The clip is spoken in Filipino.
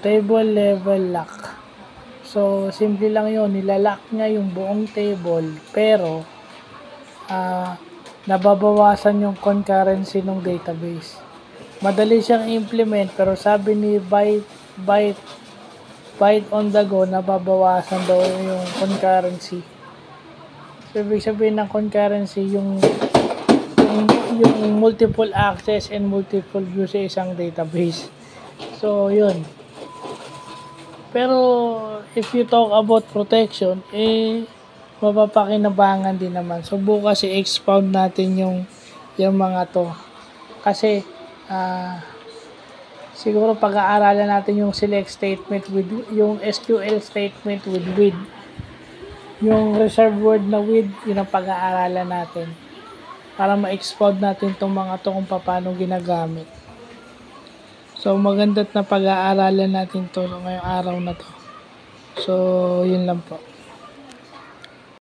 table level lock. So, simple lang yun. Nilalock niya yung buong table. Pero, nababawasan yung concurrency ng database. Madali siyang implement. Pero sabi ni Byte on the go, nababawasan daw yung concurrency. So, ibig sabihin ng concurrency, yung multiple access and multiple view sa isang database. So, yun. Pero, if you talk about protection, mapapakinabangan din naman. So, bukas i-expound natin yung mga to. Kasi, siguro pag-aaralan natin yung select statement with, yung SQL statement with. Yung reserved word na with, yun ang pag-aaralan natin. Para ma-expound natin itong mga to kung paano ginagamit. So, maganda't na pag-aaralan natin to ngayong araw na to. So, yun lang po.